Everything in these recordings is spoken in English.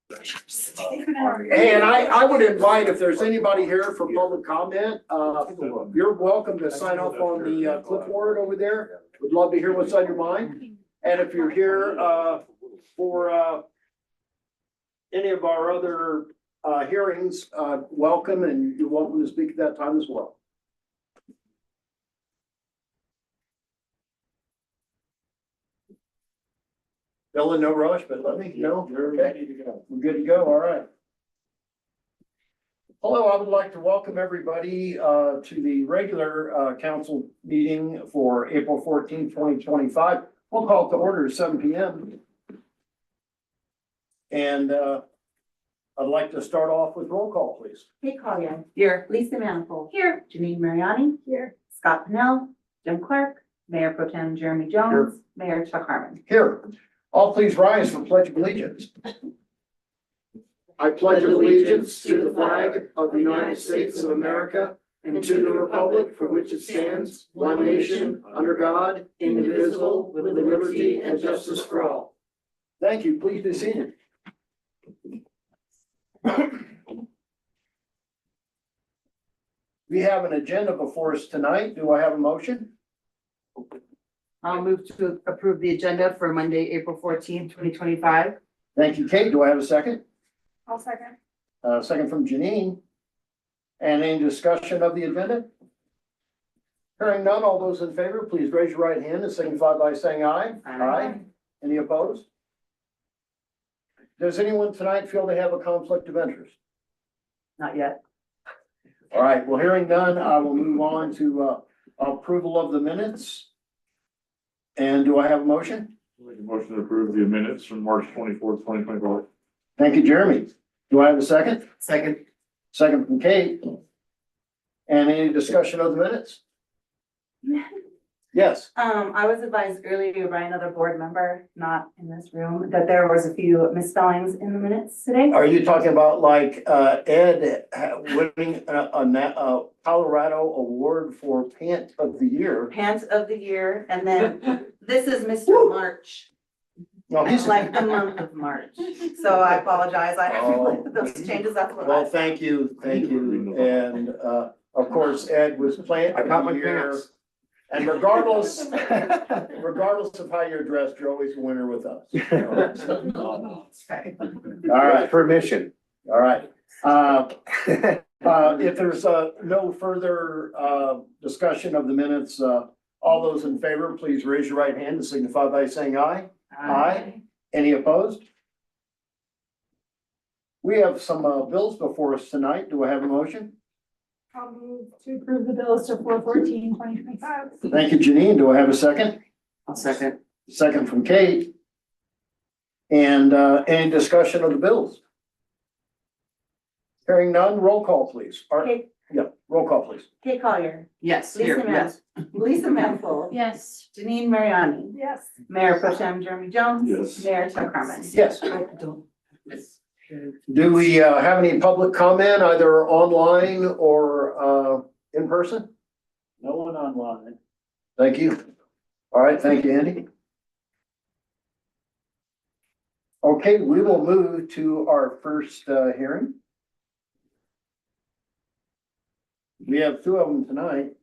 Hey, and I would invite, if there's anybody here for public comment, you're welcome to sign up on the clipboard over there. We'd love to hear what's on your mind. And if you're here for any of our other hearings, welcome, and you're welcome to speak at that time as well. Bill, in no rush, but let me know. You're ready to go. We're good to go. All right. Hello, I would like to welcome everybody to the regular council meeting for April 14th, 2025. We'll call it to order at 7 p.m. And I'd like to start off with roll call, please. Kate Collier. Here. Lisa Manifold. Here. Janine Mariani. Here. Scott Pennell. Jim Clark. Mayor Pro Tem Jeremy Jones. Here. Mayor Chuck Harmon. Here. All please rise for Pledge of Allegiance. I pledge allegiance to the flag of the United States of America and to the republic for which it stands, one nation, under God, indivisible, with liberty and justice for all. Thank you. Please be seated. We have an agenda before us tonight. Do I have a motion? I'll move to approve the agenda for Monday, April 14th, 2025. Thank you, Kate. Do I have a second? I'll second. Second from Janine. And any discussion of the agenda? Hearing none, all those in favor, please raise your right hand and signify by saying aye. Aye. Any opposed? Does anyone tonight feel they have a conflict of interest? Not yet. All right, well, hearing none, I will move on to approval of the minutes. And do I have a motion? Make a motion to approve the minutes from March 24th, 2024. Thank you, Jeremy. Do I have a second? Second. Second from Kate. And any discussion of the minutes? Yes. I was advised earlier by another board member, not in this room, that there was a few misspellings in the minutes today. Are you talking about like Ed winning a Colorado award for Pant of the Year? Pants of the year, and then this is Mr. March. No, he's Like the month of March. So I apologize. Oh. Those changes, that's what well. I. Thank you, and of course Ed was Plant of the Year. And regardless of how you're dressed, you're always a winner with us. All right, Permission. all right. If there's no further discussion of the minutes, all those in favor, please raise your right hand and signify by saying aye. Aye. Any opposed? We have some bills before us tonight. Do I have a motion? I'll move to approve the bills to 4/14/2025. Thank you, Janine. Do I have a second? I'll second. Second from Kate. And any discussion of the bills? Hearing none, roll call, please. Kate, Roll call, please. Kate Collier. Yes, Lisa here, yes. Lisa Manifold. Yes. Janine Mariani. Yes. Mayor Pro Tem Jeremy Jones. Yes. Mayor Chuck Harmon. Yes. I don't. Do we have any public comment, either online or in person? No one online. Thank you. All right, thank you, Andy. Okay, we will move to our first hearing. We have two of them tonight.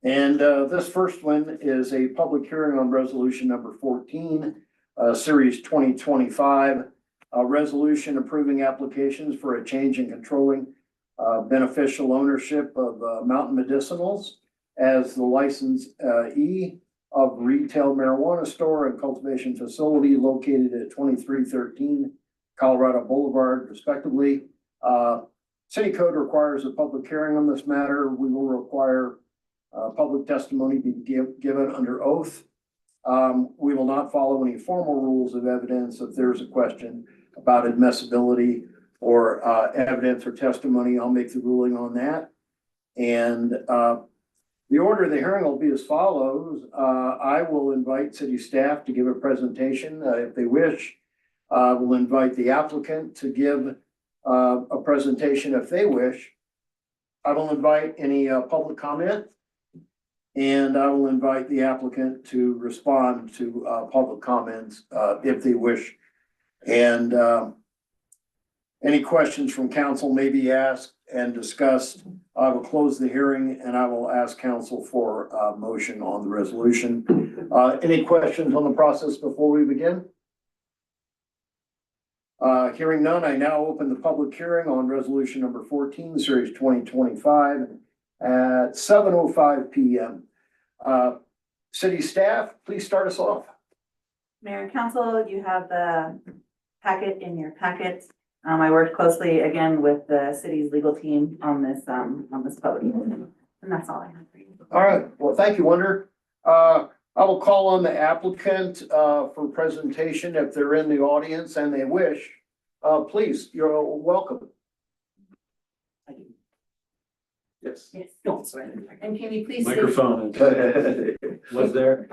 And this first one is a public hearing on resolution number 14, series 2025. A resolution approving applications for a change in controlling beneficial ownership of Mountain Medicinals as the licensee of retail marijuana store and cultivation facility located at 2313 Colorado Boulevard, respectively. City code requires a public hearing on this matter. We will require public testimony be given under oath. We will not follow any formal rules of evidence. If there's a question about admissibility or evidence or testimony, I'll make the ruling on that. And the order of the hearing will be as follows. I will invite city staff to give a presentation if they wish. We'll invite the applicant to give a presentation if they wish. I will invite any public comment. And I will invite the applicant to respond to public comments if they wish. And any questions from council may be asked and discussed. I will close the hearing and I will ask council for a motion on the resolution. Any questions on the process before we begin? Hearing none, I now open the public hearing on resolution number 14, series 2025 at 7:05 p.m. City staff, please start us off. Mayor and council, you have the packet in your packets. I worked closely again with the city's legal team on this public hearing. And that's all I have for you. All right, well, thank you, Wonder. I will call on the applicant for presentation if they're in the audience and they wish. Please, you're welcome. Yes. Yes. And can you please state Microphone. Was there?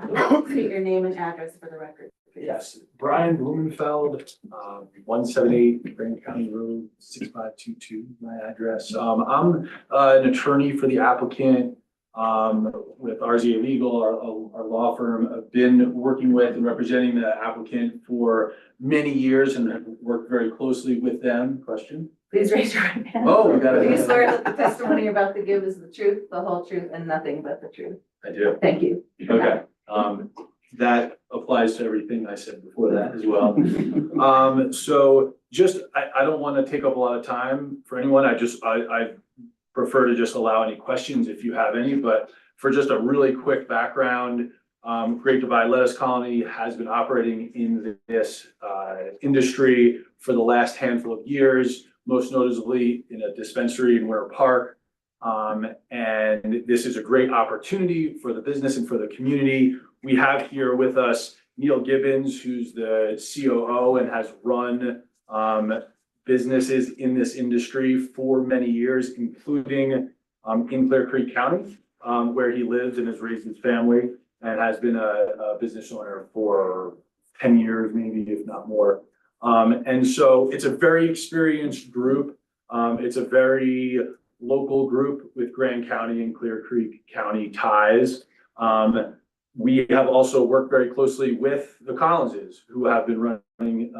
your name and address for the record? please? Yes, Brian Blumenfeld, 178 Grant County Road, 6522, my address. I'm an attorney for the applicant with RZA Legal, our law firm. I've been working with and representing the applicant for many years and have worked very closely with them. Question? Please raise your right hand. Oh, we got it. Do you swear that the testimony you're about to give is the truth, the whole truth, and nothing but the truth? I do. Thank you. Okay, that applies to everything I said before that as well. So just, I don't want to take up a lot of time for anyone. I prefer to just allow any questions if you have any, but for just a really quick background, Great Divide Lettuce Colony has been operating in this industry for the last handful of years, most noticeably in a dispensary in Winter Park. And this is a great opportunity for the business and for the community. We have here with us Neil Gibbons, who's the COO and has run businesses in this industry for many years, including in Clear Creek County, where he lives and has raised his family and has been a business owner for 10 years, maybe if not more. And so it's a very experienced group. It's a very local group with Grand County and Clear Creek County ties. We have also worked very closely with the Collinses, who have been running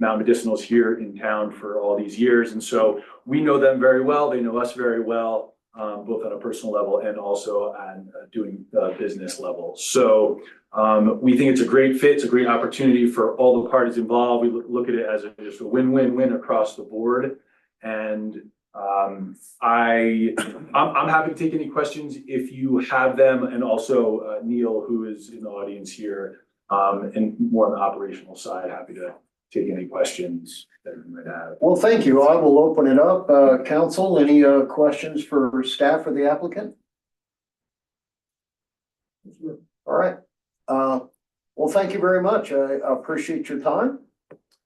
Mount Medicinals here in town for all these years. And so we know them very well. They know us very well, both on a personal level and also on doing business level. So we think it's a great fit. It's a great opportunity for all the parties involved. We look at it as just a win-win-win across the board. And I'm happy to take any questions if you have them, and also Neil, who is in the audience here, and more on the operational side, happy to take any questions that you might have. Well, thank you. I will open it up. Council, any questions for staff or the applicant? All right. Well, thank you very much. I appreciate your time.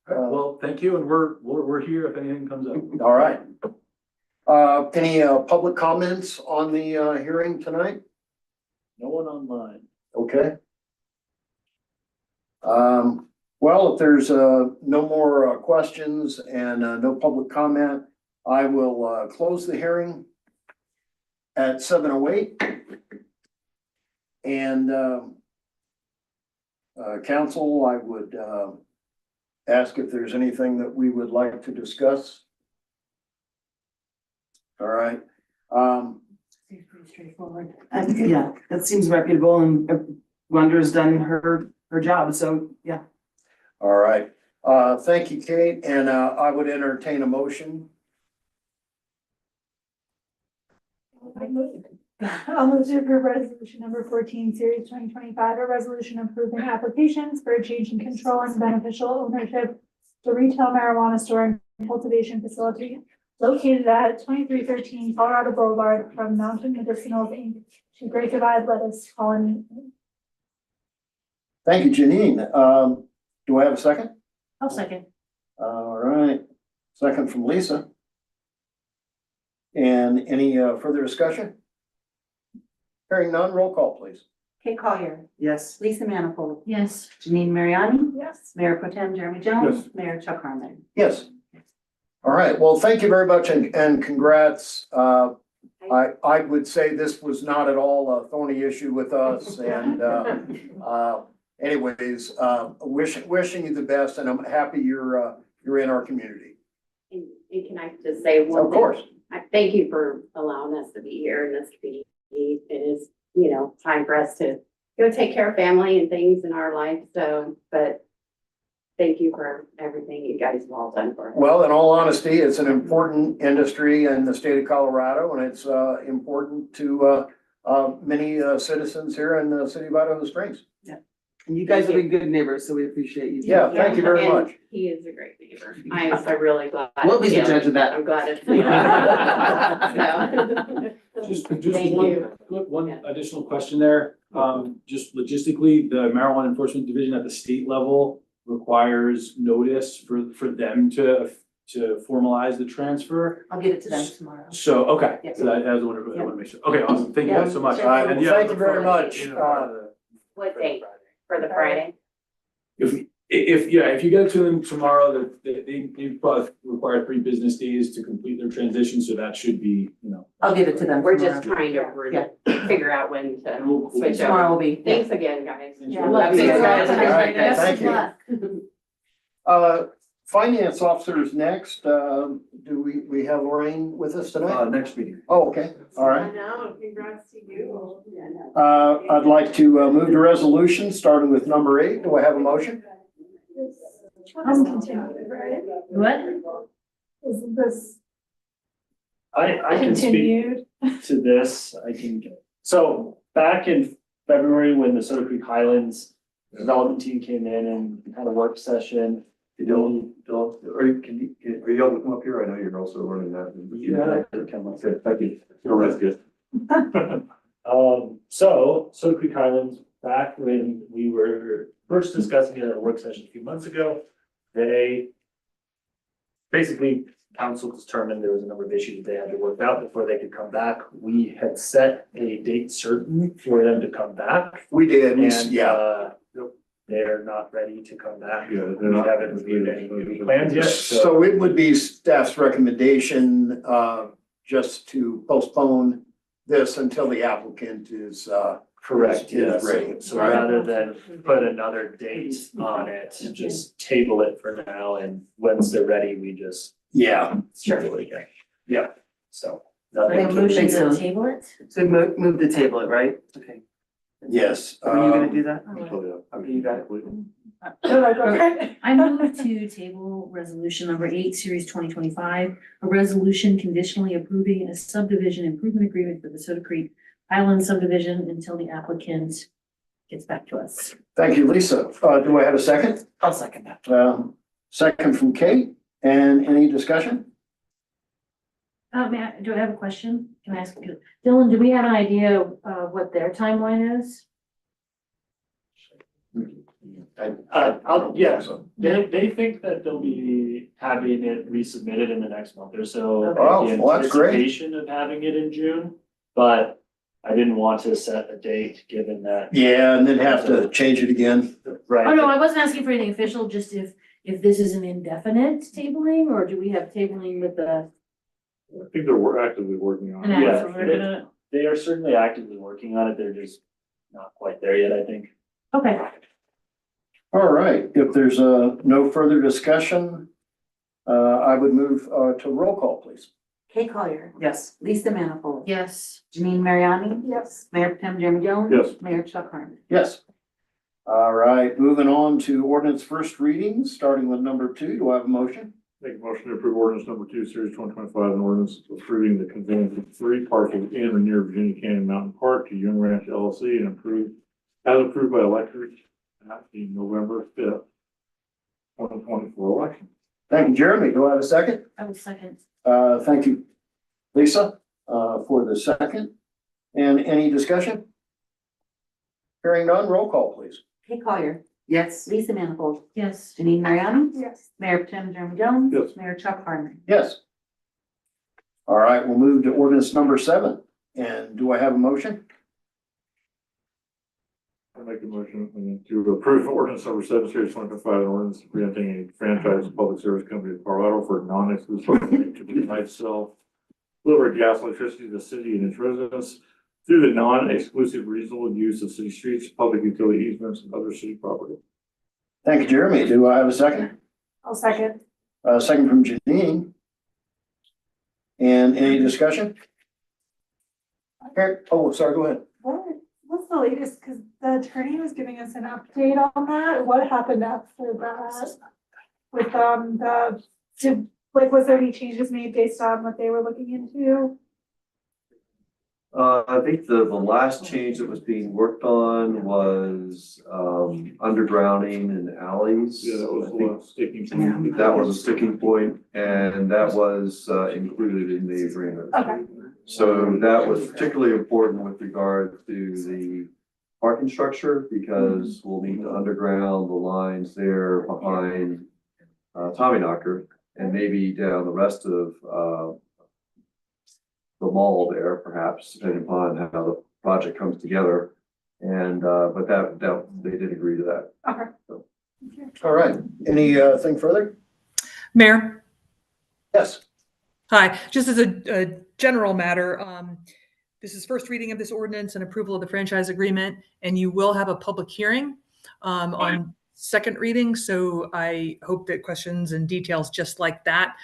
Well, thank you, and we're here if anything comes up. All right. Any public comments on the hearing tonight? No one online. Okay. Well, if there's no more questions and no public comment, I will close the hearing at 7:08. And council, I would ask if there's anything that we would like to discuss. All right. Seems pretty straightforward. Yeah, that seems reputable, and Wonder's done her job, so yeah. All right. Thank you, Kate. And I would entertain a motion. I'll move to approve resolution number 14, series 2025, a resolution approving applications for a change in control and beneficial ownership to retail marijuana store and cultivation facility located at 2313 Colorado Boulevard from Mountain Medicinals Inc. to Great Divide Lettuce Colony. Thank you, Janine. Do I have a second? I'll second. All right. Second from Lisa. And any further discussion? Hearing none, roll call, please. Kate Collier, Yes. Lisa Manifold, Yes. Janine Mariani, Yes. Mayor Pro Tem Jeremy Jones, Yes. Mayor Chuck Harmon. Yes. All right, well, thank you very much and congrats. I would say this was not at all a thorny issue with us and, anyways, wishing you the best and I'm happy you're in our community. And can I just say one Of thing? course. Thank you for allowing us to be here in this community. It is, time for us to go take care of family and things in our life, but thank you for everything you guys have all done for us. Well, in all honesty, it's an important industry in the state of Colorado and it's important to many citizens here in the city of Idaho Springs. And you guys have been good neighbors, so we appreciate you. Yeah, thank you very And much. He is a great neighbor. I'm really glad. We'll be the judge of that. I'm glad it's. Just Thank one Yeah. additional question there. Just logistically, the marijuana enforcement division at the state level requires notice for them to formalize the transfer. I'll get it to them tomorrow. So, okay, Yeah. so that, I was wondering, I want to make sure. Okay, awesome. Thank you guys so much. Yeah. All right, And well, yeah, thank you very much. What date for the Friday? If you get it to them tomorrow, they probably require 3 business days to complete their transition, so that should be, I'll get it to them We're tomorrow. just trying to figure out when to switch Tomorrow over. will be. Thanks again, guys. Yeah. Love Thanks, you. guys. All right, Best thank of you. luck. Finance officers next. Do we have Lorraine with us tonight? Next meeting. Oh, okay, all I right. know, congrats to you. Yeah, I'd like to move to resolution, starting with number 8. Do I have a motion? Continued, right? What? Isn't this I can speak continued? to this, so back in February, when the Soda Creek Highlands development team came in and had a work session. Dylan, are you able to come up here? I know you're also running that. Yeah, I can come up. Good, thank you. You're good. So Soda Creek Highlands, back when we were first discussing it at a work session a few months ago, they basically, council determined there was a number of issues they had to work out before they could come back. We had set a date certain for them to come back. We did, And, yeah. they're not ready to come back. Yeah, We they're not. haven't reviewed any new plans yet, so. So it would be staff's recommendation, just to postpone this until the applicant is, Correct, is yes. ready. So rather than put another date on it, just table it for now, and once they're ready, we just Yeah, schedule it again. Yeah, so. They nothing. motion Thanks, to Dylan. table it? So move the table it, right? Okay. yes. Are you gonna do that? Okay, you got it. Okay. I move to table resolution number 8, series 2025, a resolution conditionally approving a subdivision improvement agreement for the Soda Creek Highland subdivision until the applicant gets back to us. Thank you, Lisa. Do I have a second? I'll second that. Second from Kate, and any discussion? Do I have a question? Can I ask you? Dylan, do we have an idea of what their timeline is? Yeah, they think that they'll be having it resubmitted in the next month or so. Okay. Oh, The well, that's great. anticipation of having it in June, but I didn't want to set a date, given that. Yeah, and then have to change it again. Right. Oh, no, I wasn't asking for anything official, just if this is an indefinite tabling, or do we have tabling with the? I think they're actively working on an it. Yeah. actual version? They are certainly actively working on it, they're just not quite there yet, I think. Okay. All right, if there's no further discussion, I would move to roll call, please. Kate Collier, Yes. Lisa Manifold, Yes. Janine Mariani, Yes. Mayor Pro Tem Jeremy Jones. Yes. Mayor Chuck Harmon. Yes. All right, moving on to ordinance first reading, starting with number 2. Do I have a motion? Make a motion to approve ordinance number 2, series 2025, an ordinance approving the conveyance of 3 parcels in or near Virginia Canyon Mountain Park to Young Ranch LLC and as approved by electors at the November 5th, 2024 election. Thank you, Jeremy. Do I have a second? I will second. Thank you, Lisa, for the second. And any discussion? Hearing none, roll call, please. Kate Collier, Yes. Lisa Manifold, Yes. Janine Mariani, Yes. Mayor Pro Tem Jeremy Jones. Yes. Mayor Chuck Harmon. Yes. All right, we'll move to ordinance number 7. And do I have a motion? I make a motion to approve ordinance number 7, series 2025, an ordinance granting a franchise public service company of Colorado for non-exclusive right to provide deliver gas and electricity to the city and its residents through the non-exclusive reasonable use of city streets, public utility easements, and other city property. Thank you, Jeremy. Do I have a second? I'll second. Second from Janine. And any discussion? Okay. Oh, sorry, go ahead. What's the latest? Because the attorney was giving us an update on that. What happened after that? With, was there any changes made based on what they were looking into? I think the last change that was being worked on was, undergrounding in alleys. Yeah, that was I the think last sticking point. that was a sticking point, and that was, included in the agreement. Okay. So that was particularly important with regard to the parking structure, because we'll need to underground the lines there behind Tommy Knocker, and maybe down the rest of the mall there, perhaps, depending upon how the project comes together. And but that they did agree to that. Okay. All right. Anything further? Mayor, Yes. hi. Just as a general matter, this is first reading of this ordinance and approval of the franchise agreement, and you will have a public hearing on second reading. So I hope that questions and details just like that,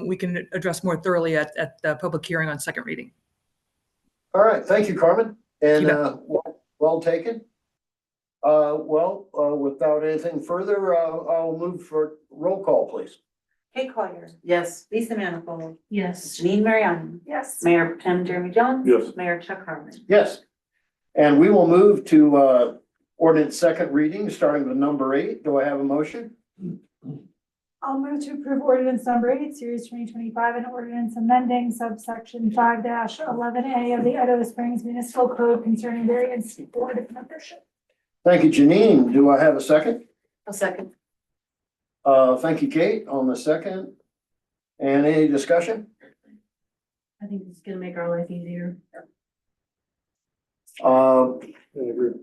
we can address more thoroughly at the public hearing on second reading. All right. Thank you, Carmen. And You well taken. Without anything further, I'll move for roll call, please. Kate Collier, Yes. Lisa Manifold, Yes. Janine Mariani, Yes. Mayor Tim Jeremy Jones. Yes. Mayor Chuck Harmon. Yes. And we will move to ordinance second reading, starting with number 8. Do I have a motion? I'll move to approve ordinance number 8, series 2025, and ordinance amending subsection 5-11A of the Idaho Springs Municipal Code concerning variance board membership. Thank you, Janine. Do I have a second? A second. Thank you, Kate, on the second. And any discussion? I think it's gonna make our life easier. I agree.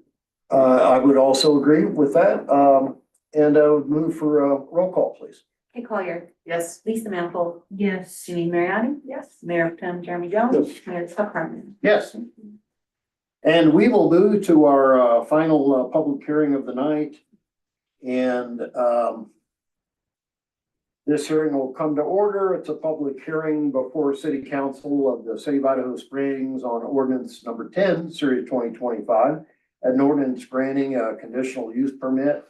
I would also agree with that. And I would move for a roll call, please. Kate Collier, Yes. Lisa Manifold, Yes. Janine Mariani, Yes. Mayor Tim Jeremy Jones. Mayor Chuck Harmon. Yes. And we will move to our final public hearing of the night. And this hearing will come to order. It's a public hearing before City Council of the City of Idaho Springs on ordinance number 10, series 2025. An ordinance granting a conditional use permit,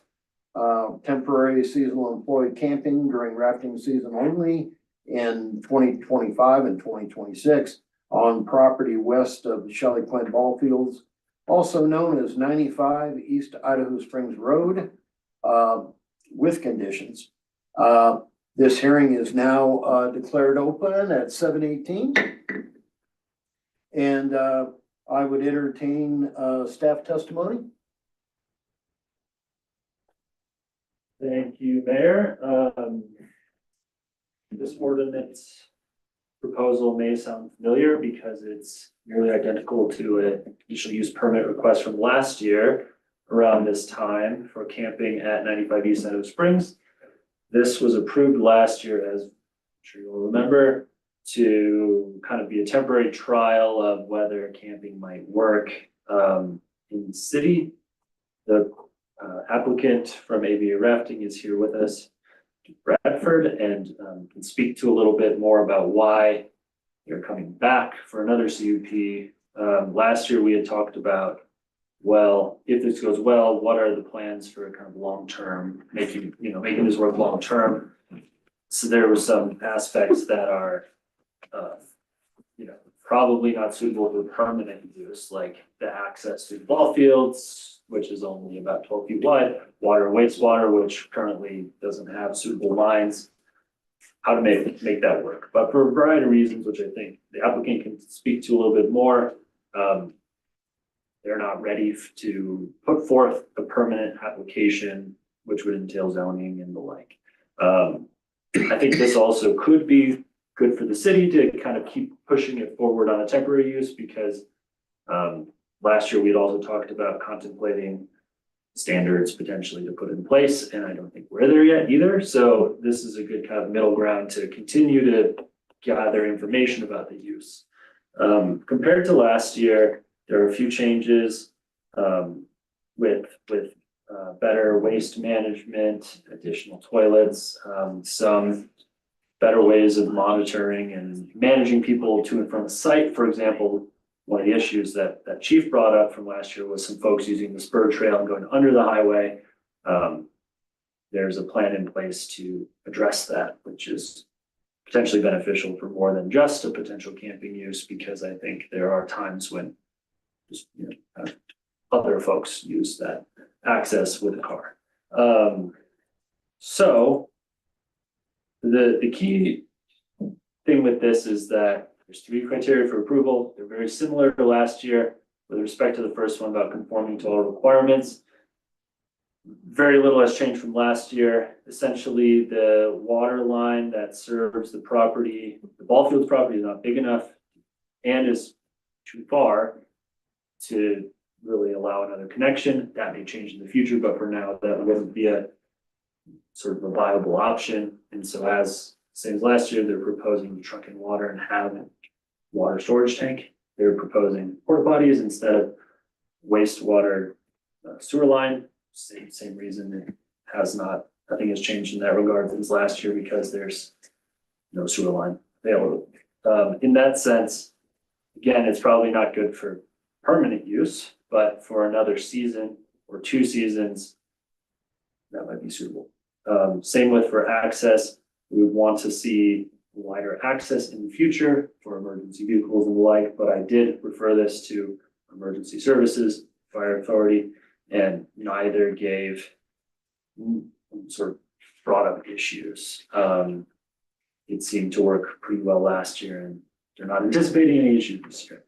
temporary seasonal employee camping during rafting season only in 2025 and 2026 on property west of the Shelley Quinn Ball Fields, also known as 95 East Idaho Springs Road, with conditions. This hearing is now declared open at 7:18. And I would entertain staff testimony. Thank you, Mayor. This ordinance proposal may sound familiar because it's nearly identical to a conditional use permit request from last year around this time for camping at 95 East Idaho Springs. This was approved last year, as I'm sure you'll remember, to kind of be a temporary trial of whether camping might work in the city. The applicant from ABA Rafting is here with us, Bradford, and can speak to a little bit more about why they're coming back for another CUP. Last year, we had talked about, well, if this goes well, what are the plans for kind of long-term, making this work long-term? So there were some aspects that are, probably not suitable for permanent use, like the access to the ball fields, which is only about 12 feet wide, water and wastewater, which currently doesn't have suitable lines, how to make that work. But for a variety of reasons, which I think the applicant can speak to a little bit more, they're not ready to put forth a permanent application, which would entail zoning and the like. I think this also could be good for the city to kind of keep pushing it forward on a temporary use, because last year we had also talked about contemplating standards potentially to put in place, and I don't think we're there yet either. So this is a good kind of middle ground to continue to gather information about the use. Compared to last year, there are a few changes with better waste management, additional toilets, some better ways of monitoring and managing people to and from the site. For example, one of the issues that Chief brought up from last year was some folks using the spur trail and going under the highway. There's a plan in place to address that, which is potentially beneficial for more than just a potential camping use, because I think there are times when just, other folks use that access with a car. So the key thing with this is that there's 3 criteria for approval. They're very similar to last year with respect to the first one about conforming to all requirements. Very little has changed from last year. Essentially, the water line that serves the property, the ball fields property, is not big enough and is too far to really allow another connection. That may change in the future, but for now, that wouldn't be a sort of a viable option. And so same as last year, they're proposing to truck in water and have a water storage tank. They're proposing porta potties instead of wastewater sewer line. Same reason. It has not, nothing has changed in that regard since last year, because there's no sewer line available. In that sense, again, it's probably not good for permanent use, but for another season or 2 seasons, that might be suitable. Same with for access. We would want to see wider access in the future for emergency vehicles and the like, but I did refer this to emergency services, fire authority, and neither gave sort of brought up issues. It seemed to work pretty well last year, and they're not anticipating any issues this year.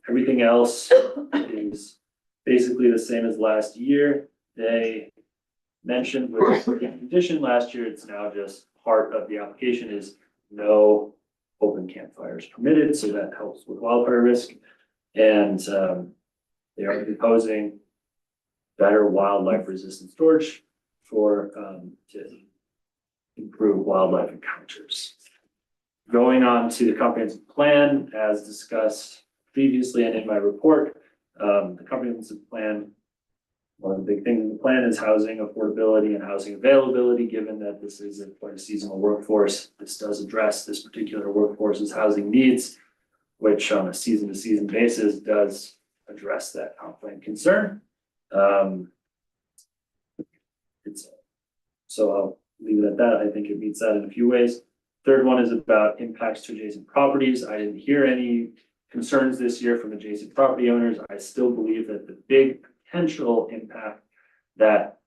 Everything else is basically the same as last year. They mentioned with the condition last year, it's now just part of the application is no open campfires permitted, so that helps with wildfire risk. And they are proposing better wildlife resistant storage for to improve wildlife encounters. Going on to the comprehensive plan, as discussed previously and in my report, the comprehensive plan, one of the big things in the plan is housing affordability and housing availability. Given that this is quite a seasonal workforce, this does address this particular workforce's housing needs, which on a season to season basis does address that complaint concern. So I'll leave it at that. I think it meets that in a few ways. Third one is about impacts to adjacent properties. I didn't hear any concerns this year from adjacent property owners. I still believe that the big potential impact that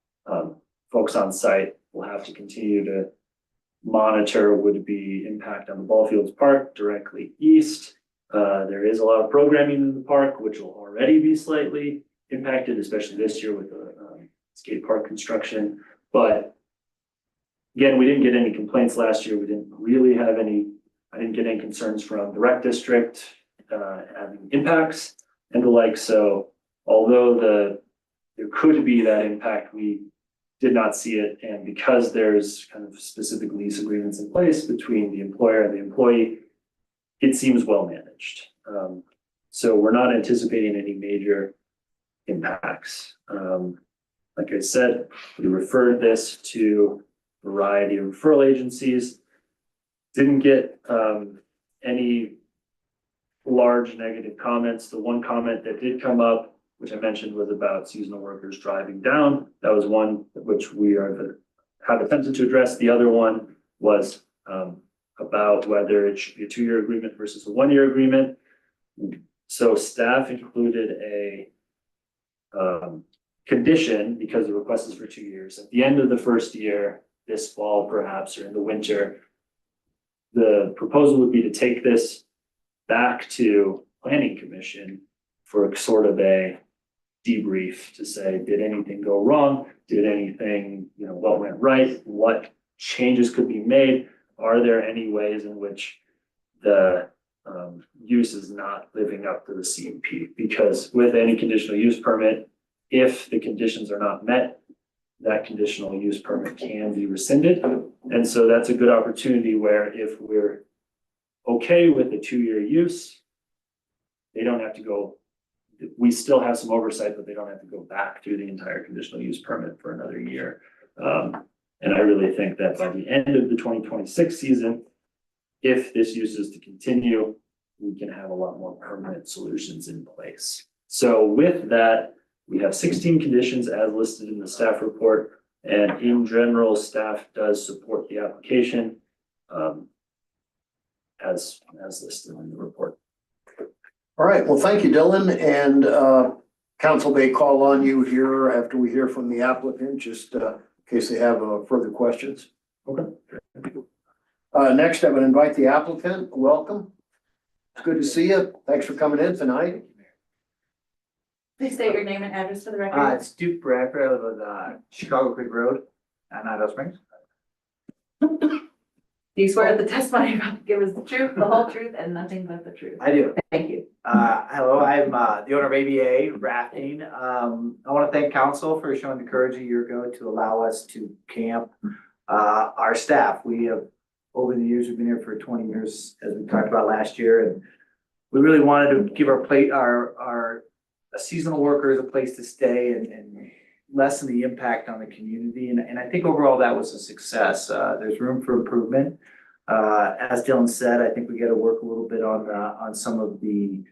folks on site will have to continue to monitor would be impact on the ball fields park directly east. There is a lot of programming in the park, which will already be slightly impacted, especially this year with the skate park construction. But again, we didn't get any complaints last year. We didn't really have any, I didn't get any concerns from the rec district having impacts and the like. So although there could be that impact, we did not see it. And because there's kind of specific lease agreements in place between the employer and the employee, it seems well managed. So we're not anticipating any major impacts. Like I said, we referred this to a variety of referral agencies. Didn't get any large negative comments. The one comment that did come up, which I mentioned, was about seasonal workers driving down. That was one which we have attempted to address. The other one was about whether it should be a 2-year agreement versus a 1-year agreement. So staff included a condition, because the request is for 2 years. At the end of the first year, this fall perhaps, or in the winter, the proposal would be to take this back to Planning Commission for sort of a debrief to say, did anything go wrong? Did anything, what went right? What changes could be made? Are there any ways in which the use is not living up to the CUP? Because with any conditional use permit, if the conditions are not met, that conditional use permit can be rescinded. And so that's a good opportunity where if we're okay with the 2-year use, they don't have to go, we still have some oversight, but they don't have to go back through the entire conditional use permit for another year. And I really think that by the end of the 2026 season, if this use is to continue, we can have a lot more permanent solutions in place. So with that, we have 16 conditions as listed in the staff report, and in general, staff does support the application as listed in the report. All right, well, thank you, Dylan, and council may call on you here after we hear from the applicant, just in case they have further questions. Okay. Next, I would invite the applicant. Welcome. It's good to see you. Thanks for coming in tonight. Please state your name and address for the record. It's Duke Bradford. I live on Chicago Creek Road in Idaho Springs. Do you swear the testimony you're about to give is the truth, the whole truth, and nothing but the truth? I do. Thank you. Hello, I'm the owner of ABA Rafting. I want to thank council for showing the courage a year ago to allow us to camp our staff. We have, over the years, we've been here for 20 years, as we talked about last year, and we really wanted to give our seasonal workers a place to stay and lessen the impact on the community. And I think overall that was a success. There's room for improvement. As Dylan said, I think we got to work a little bit on some of the,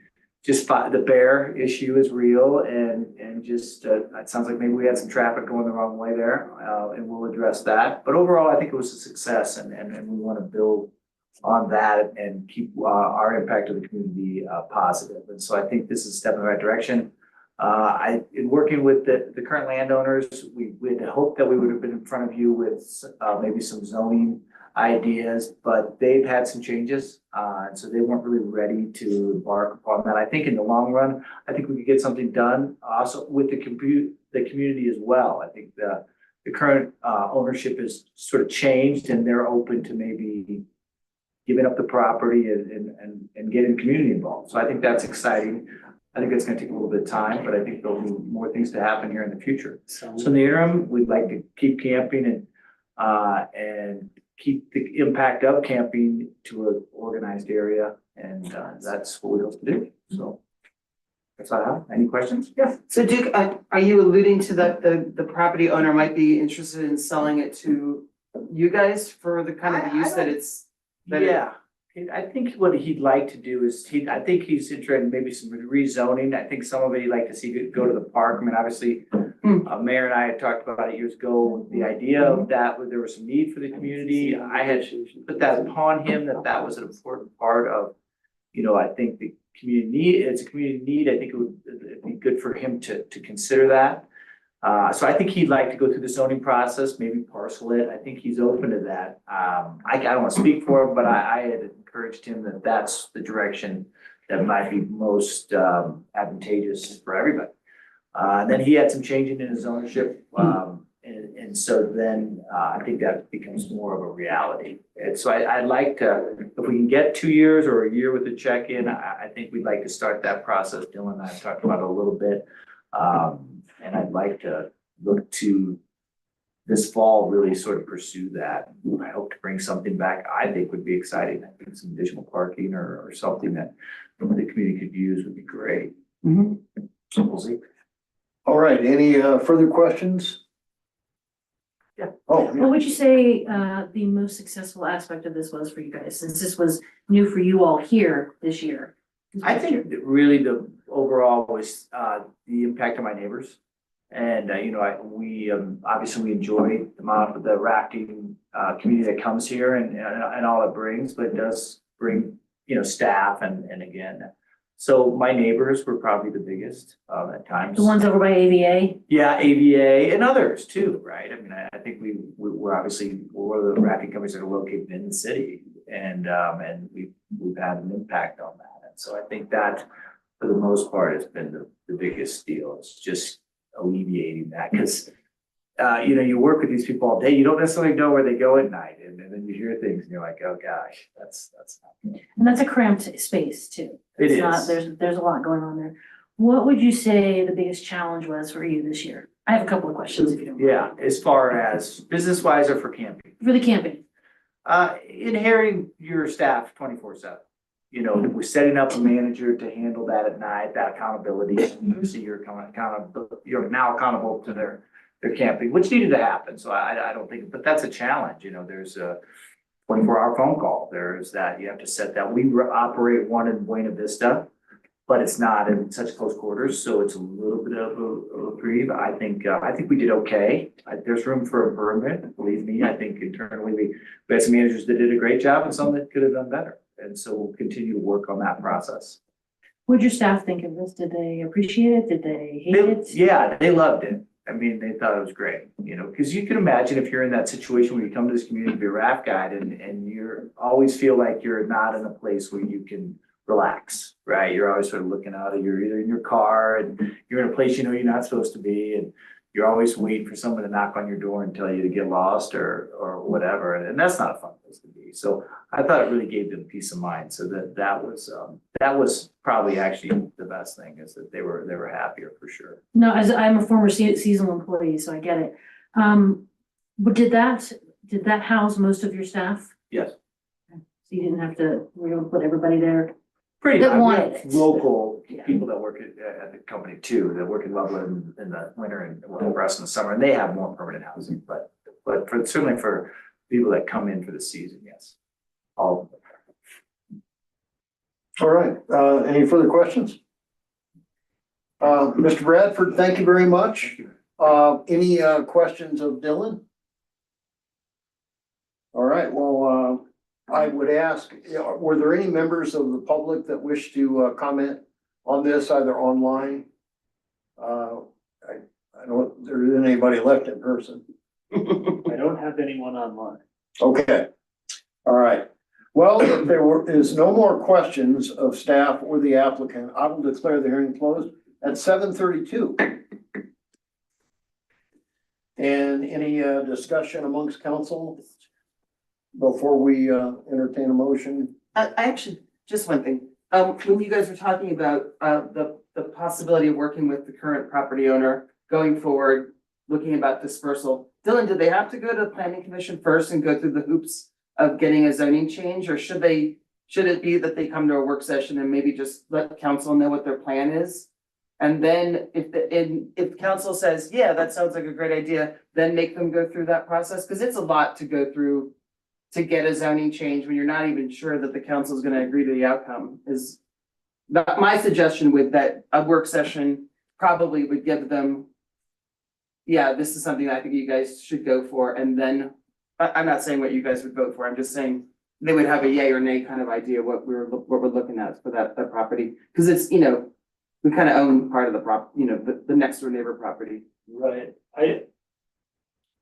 the bear issue is real, and just it sounds like maybe we had some traffic going the wrong way there, and we'll address that. But overall, I think it was a success, and we want to build on that and keep our impact of the community positive. And so I think this is a step in the right direction. In working with the current landowners, we had hoped that we would have been in front of you with maybe some zoning ideas, but they've had some changes, and so they weren't really ready to embark upon that. I think in the long run, I think we could get something done also with the community as well. I think the current ownership has sort of changed, and they're open to maybe giving up the property and getting the community involved. So I think that's exciting. I think it's gonna take a little bit of time, but I think there'll be more things to happen here in the future. So in the interim, we'd like to keep camping and keep the impact of camping to an organized area, and that's what we hope to do. So that's all I have. Any questions? Yeah. So Duke, are you alluding to that the property owner might be interested in selling it to you guys for the kind of use that it's? Yeah, I think what he'd like to do is, I think he's interested in maybe some rezoning. I think some of it he'd like to see go to the park. I mean, obviously, Mayor and I had talked about it years ago, the idea of that, where there was some need for the community. I had put that upon him, that was an important part of, I think the community need, it's a community need. I think it'd be good for him to consider that. So I think he'd like to go through the zoning process, maybe parcel it. I think he's open to that. I don't want to speak for him, but I had encouraged him that that's the direction that might be most advantageous for everybody. Then he had some changing in his ownership. And so then I think that becomes more of a reality. And so I'd like to, if we can get 2 years or a year with the check-in, I think we'd like to start that process. Dylan and I have talked about it a little bit. And I'd like to look to this fall, really sort of pursue that. I hope to bring something back I think would be exciting. I think some additional parking or something that the community could use would be great. So we'll see. All right, any further questions? Yeah. Oh, What would you say the most successful aspect of this was for you guys, since this was new for you all here this year? I think that really the overall was the impact on my neighbors. And, we obviously we enjoy the amount of the rafting community that comes here and all it brings, but it does bring, staff and again. So my neighbors were probably the biggest at times. The ones over by AVA? Yeah, AVA and others too, right? I mean, I think we're obviously one of the rafting companies that are located in the city, and we've had an impact on that. And so I think that for the most part has been the biggest deal. It's just alleviating that, because you work with these people all day, you don't necessarily know where they go at night, and then you hear things and you're like, oh gosh, that's not good. And that's a cramped space too. It It's not, is. there's a lot going on there. What would you say the biggest challenge was for you this year? I have a couple of questions if you don't mind. Yeah, as far as business wise or for camping? For the camping, Inheriting your staff 24/7. You know, we're setting up a manager to handle that at night, that accountability. So you're now accountable to their camping, which needed to happen. So I don't think, but that's a challenge, you know, there's a 24-hour phone call. There's that, you have to set that. We operate one in Buena Vista, but it's not in such close quarters, so it's a little bit of a breathe. I think we did okay. There's room for improvement, believe me. I think internally we had some managers that did a great job and some that could have done better. And so we'll continue to work on that process. what'd your staff think of this? Did they appreciate it? Did they hate it? Yeah, they loved it. I mean, they thought it was great, you know, because you can imagine if you're in that situation where you come to this community to be a raft guide and you're always feel like you're not in a place where you can relax, right? You're always sort of looking out of you're either in your car and you're in a place you know you're not supposed to be, and you're always waiting for someone to knock on your door and tell you to get lost or whatever, and that's not a fun place to be. So I thought it really gave them peace of mind. So that was probably actually the best thing, is that they were happier for sure. No, as I'm a former seasonal employee, so I get it. But did that house most of your staff? Yes. So you didn't have to, we don't put everybody there? Pretty That much. We wanted have it. local Yeah. people that work at the company too, that work in Loveland in the winter and for us in the summer, and they have more permanent housing, but certainly for people that come in for the season, yes. All of them. All right, any further questions? Mr. Bradford, thank you very much. Any questions of Dylan? All right, well, I would ask, were there any members of the public that wish to comment on this, either online? I don't, there isn't anybody left in person. I don't have anyone online. Okay, all right. Well, if there is no more questions of staff or the applicant, I will declare the hearing closed at 7:32. And any discussion amongst council before we entertain a motion? I actually, just one thing, when you guys were talking about, the possibility of working with the current property owner going forward, looking about dispersal, Dylan, did they have to go to the planning commission first and go through the hoops of getting a zoning change, or should it be that they come to a work session and maybe just let council know what their plan is? And then if council says, yeah, that sounds like a great idea, then make them go through that process, because it's a lot to go through to get a zoning change when you're not even sure that the council is gonna agree to the outcome. Is my suggestion with that, a work session probably would give them, yeah, this is something I think you guys should go for, and then, I'm not saying what you guys would vote for, I'm just saying they would have a yay or nay kind of idea what we're looking at for that property, because it's, you know, we kind of own part of the the next door neighbor property. Right,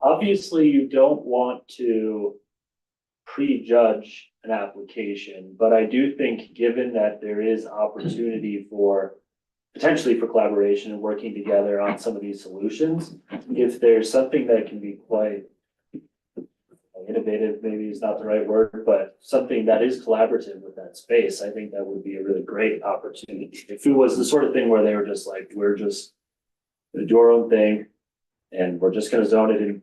obviously you don't want to prejudge an application, but I do think, given that there is opportunity potentially for collaboration and working together on some of these solutions, if there's something that can be quite innovative, maybe is not the right word, but something that is collaborative with that space, I think that would be a really great opportunity. If it was the sort of thing where they were just like, we're just gonna do our own thing and we're just gonna zone it in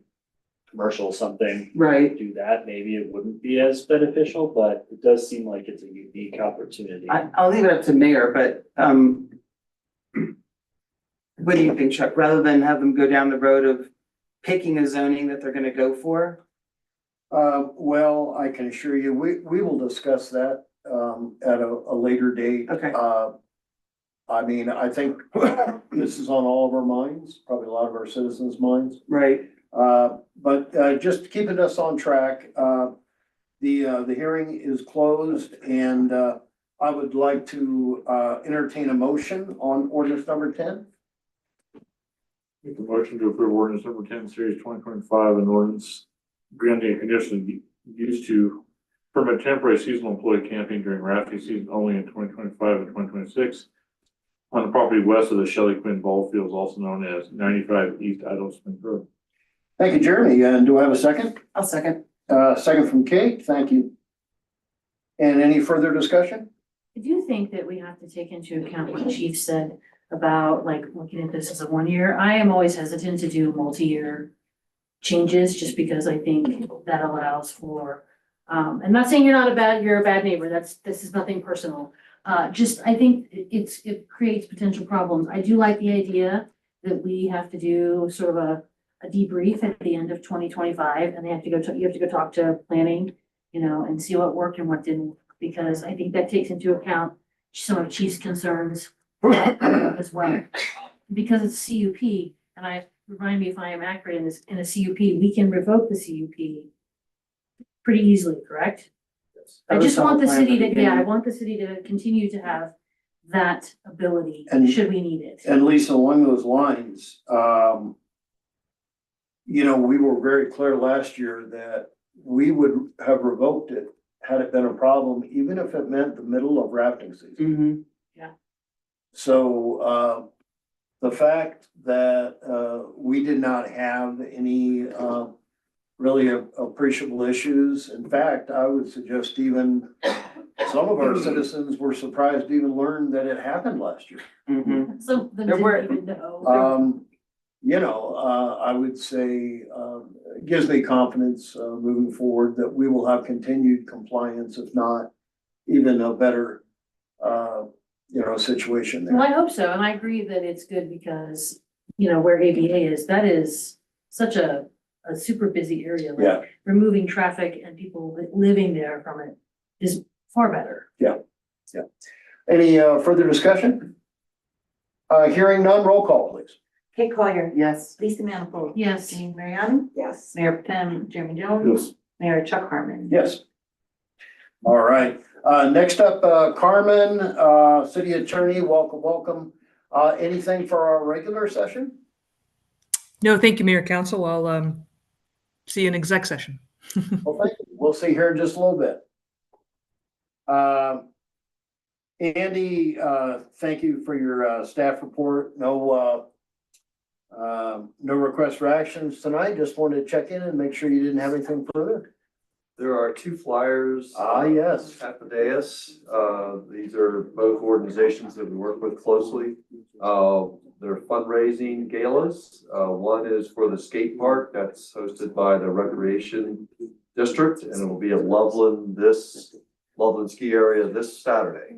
commercial something. Right. Do that, maybe it wouldn't be as beneficial, but it does seem like it's a unique opportunity. I'll leave it up to mayor, but, what do you think, Chuck? Rather than have them go down the road of picking a zoning that they're gonna go for? Well, I can assure you, we will discuss that at a later date. Okay. I mean, I think this is on all of our minds, probably a lot of our citizens' minds. Right. But just keeping us on track, the hearing is closed, and I would like to entertain a motion on ordinance number 10. Make a motion to approve ordinance number 10, series 2025, an ordinance granting a conditional use to permit temporary seasonal employee camping during rafting season only in 2025 and 2026 on the property west of the Shelley Quinn Ball Fields, also known as 95 East Idaho Spring Road. Thank you, Jeremy. And do I have a second? I'll second. Second from Kate. Thank you. And any further discussion? I do think that we have to take into account what Chief said about like looking at this as a 1 year. I am always hesitant to do multi-year changes just because I think that allows for, I'm not saying you're a bad neighbor. This is nothing personal. Just, I think it creates potential problems. I do like the idea that we have to do sort of a debrief at the end of 2025 and you have to go talk to planning, and see what worked and what didn't, because I think that takes into account some of Chief's concerns as well. Because it's CUP, and remind me if I am accurate in a CUP, we can revoke the CUP pretty easily, correct? I just want the city to, I want the city to continue to have that ability, And- should we need it. And Lisa, along those lines, we were very clear last year that we would have revoked it had it been a problem, even if it meant the middle of rafting season. So, the fact that, we did not have any, really appreciable issues. In fact, I would suggest even some of our citizens were surprised to even learn that it happened last year. Some of them There were- didn't even know. I would say, it gives me confidence, moving forward that we will have continued compliance, if not even a better, situation Well, there. I hope so, and I agree that it's good because, where ABA is, that is such a super busy area. Like, Yeah. removing traffic and people living there from it is far better. Any, further discussion? Hearing none, roll call, please. Kate Collier. Yes. Lisa Manifold. Yes. Jane Mariani. Yes. Mayor Tem Jeremy Jones. Yes. Mayor Chuck Harmon. Yes. All right, next up, Carmen, City Attorney, welcome. Anything for our regular session? No, thank you, Mayor Council. I'll see you in exec session. Well, thank you. We'll see here in just a little bit. Andy, thank you for your staff report. No request for actions tonight. Just wanted to check in and make sure you didn't have anything further. There are two flyers. Yes. At the dais. These are both organizations that we work with closely. They're fundraising galas. One is for the skate park that's hosted by the Recreation District, and it will be at Loveland ski area this Saturday.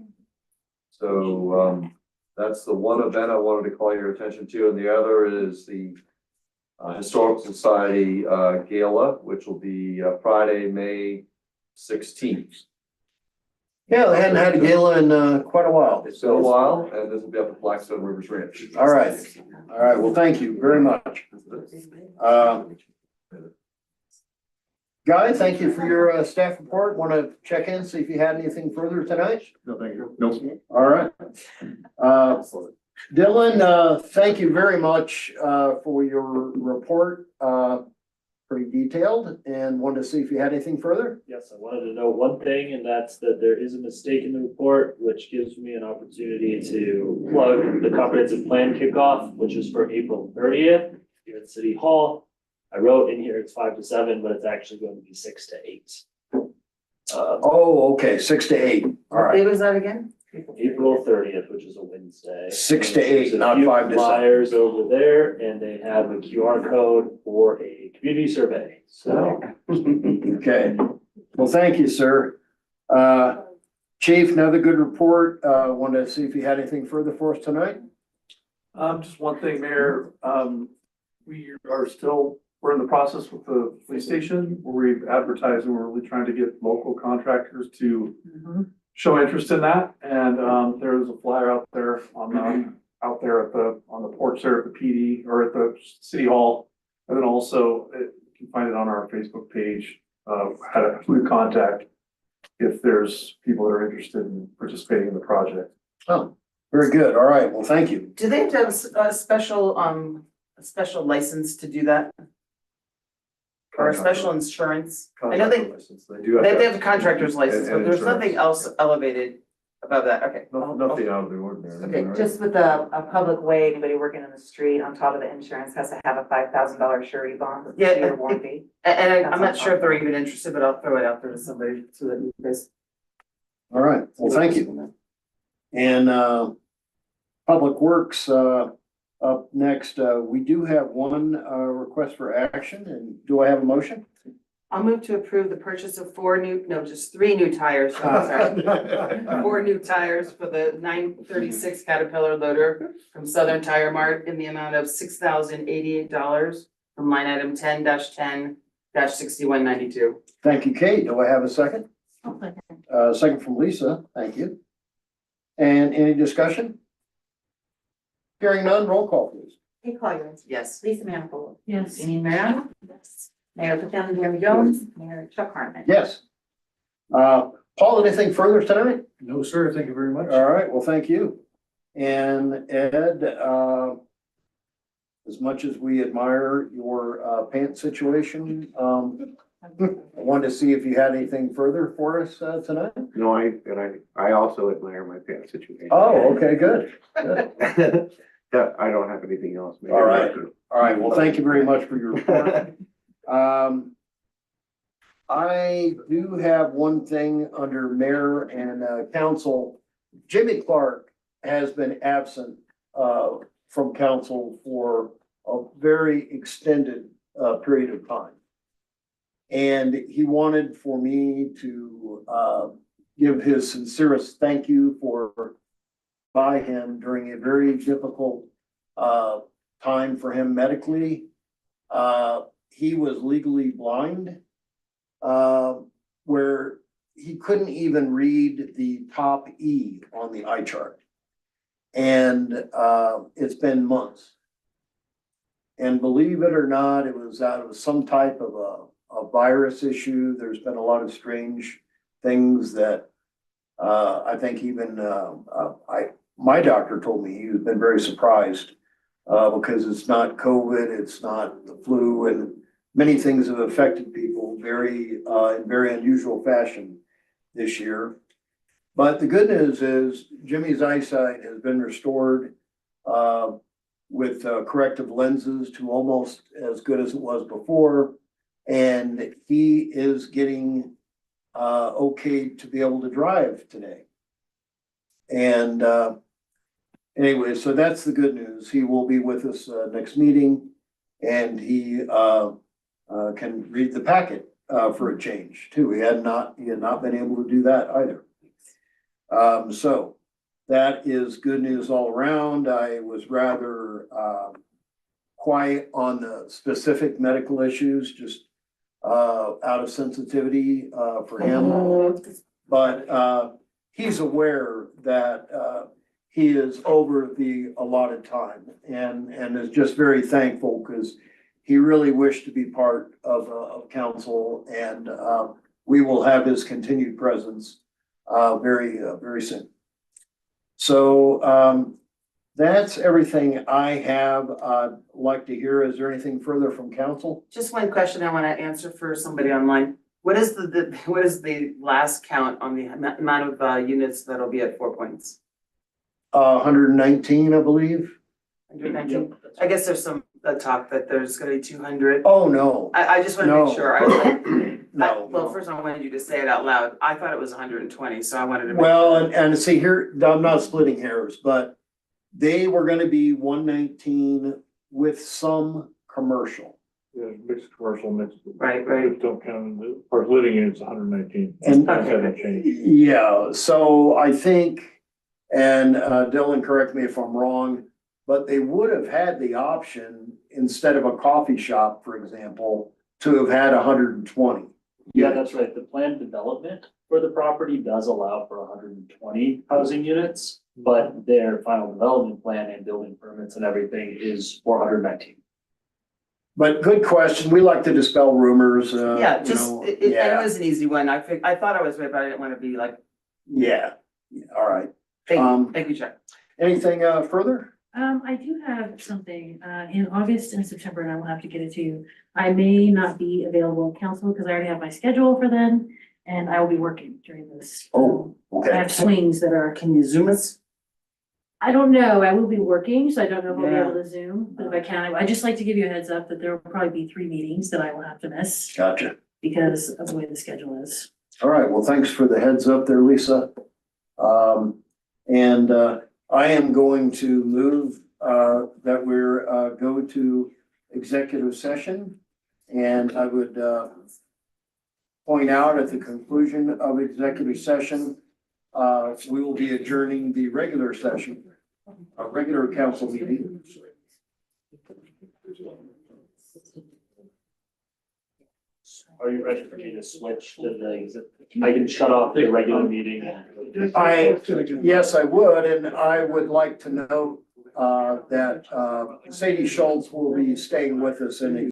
So, that's the one event I wanted to call your attention to, and the other is the Historical Society Gala, which will be Friday, May 16th. Yeah, they hadn't had a gala in quite a while. It's been a while, and this will be up at Blackstone Rivers Ranch. All right. Well, thank you very much. Guy, thank you for your staff report. Want to check in, see if you had anything further tonight? No, thank you. Nope. All right. Dylan, thank you very much for your report. Pretty detailed, and wanted to see if you had anything further. Yes, I wanted to know one thing, and that's that there is a mistake in the report, which gives me an opportunity to plug the comprehensive plan kickoff, which is for April 30th here at City Hall. I wrote in here it's 5 to 7, but it's actually going to be 6 to 8. Oh, okay, 6 to 8. All What right. day was that again? April 30th, which is a Wednesday. 6 to 8, There's a not few 5 to 7. Flyers over there, and they have a QR code for a community survey, so. Okay. Well, thank you, sir. Chief, another good report. Wanted to see if you had anything further for us tonight. Just one thing, Mayor, we're in the process with the police station, where we've advertised and we're really trying to get local contractors to show interest in that. And, there's a flyer out there on the porch there at the PD or at the city hall. And then also you can find it on our Facebook page, who to contact if there's people that are interested in participating in the project. Oh, very good. All right. Well, thank you. Do they have to have a special license to do that? Or a special insurance? I know they do have. have a contractor's license, but And there's nothing insurance. else elevated above that, okay. Nothing out of the ordinary. Okay, right? Just with a public way, anybody working in the street on top of the insurance has to have a $5,000 surety bond with Yeah, your warranty. And I'm not sure if they're even interested, but I'll throw it out there to somebody so that you guys. All right. Well, thank you. And Public Works, up next, we do have one, request for action, and do I have a motion? I'll move to approve the purchase of just 3 new tires, I'm sorry. 4 new tires for the 936 Caterpillar loader from Southern Tire Mart in the amount of $6,088 from line item 10-6192. Thank you, Kate. Do I have a second? I'll second. Second from Lisa. Thank you. And any discussion? Hearing none, roll call please. Kate Collier. Yes. Lisa Manifold. Yes. Janine Mariano. Yes. Mayor Potem, Jeremy Jones, Mayor Chuck Harmon. Yes. Paul, anything further tonight? No, sir. Thank you very much. All right, well, thank you. And Ed, as much as we admire your pants situation, I wanted to see if you had anything further for us tonight. No, I also admire my pants situation. Oh, okay, good. Good. Yeah, I don't have anything else. Maybe All right. later. All right, well, thank you very much for your report. I do have one thing under mayor and council. Jimmy Clark has been absent from council for a very extended period of time. And he wanted for me to give his sincerest thank you by him during a very difficult time for him medically. He was legally blind, where he couldn't even read the top E on the eye chart. And it's been months. And believe it or not, it was out of some type of a virus issue. There's been a lot of strange things that I think even my doctor told me he's been very surprised because it's not COVID, it's not the flu, and many things have affected people in very unusual fashion this year. But the good news is Jimmy's eyesight has been restored with corrective lenses to almost as good as it was before. And he is getting okay to be able to drive today. And anyway, so that's the good news. He will be with us next meeting, and he can read the packet for a change too. He had not been able to do that either. So that is good news all around. I was rather quiet on the specific medical issues, just out of sensitivity for him. But he's aware that he is over the allotted time and is just very thankful because he really wished to be part of council, and we will have his continued presence very soon. So that's everything I have. I'd like to hear. Is there anything further from council? Just one question I want to answer for somebody online. What is the last count on the amount of units that'll be at 4 Points? 119, I believe. 119. I guess there's some talk that there's gonna be 200. Oh, no. I just want to make sure. I was like, No. well, first I wanted you to say it out loud. I thought it was 120, so I wanted to. Well, and see here, I'm not splitting hairs, but they were gonna be 119 with some commercial. Yeah, mixed commercial, mixed. Right. Don't count, the part living units, 119. And That hasn't changed. yeah, so I think, and Dylan, correct me if I'm wrong, but they would have had the option, instead of a coffee shop, for example, to have had 120. Yeah, that's right. The planned development for the property does allow for 120 housing units, but their final development plan and building permits and everything is 419. But good question. We like to dispel rumors. Yeah, you just, know, it yeah, was an easy one. I thought I was right, but I didn't want to be like, yeah. All right. thank you, Chuck. Anything further? I do have something, in August and September, and I will have to get it to you. I may not be available at council because I already have my schedule for then, and I will be working during this. Oh, I okay. have swings that are, Can you zoom us? I don't know, I will be working, so I don't know if I'll be Yeah. able to Zoom, but if I can, I just like to give you a heads up that there will probably be 3 meetings that I will have to miss Gotcha. because of the way the schedule is. All right. Well, thanks for the heads up there, Lisa. And I am going to move that we're go to executive session. And I would point out at the conclusion of executive session, we will be adjourning the regular session, a regular council meeting. Are you ready for me to switch to the, I can shut off the regular meeting? Yes, I would, and I would like to note that Sadie Schultz will be staying with us in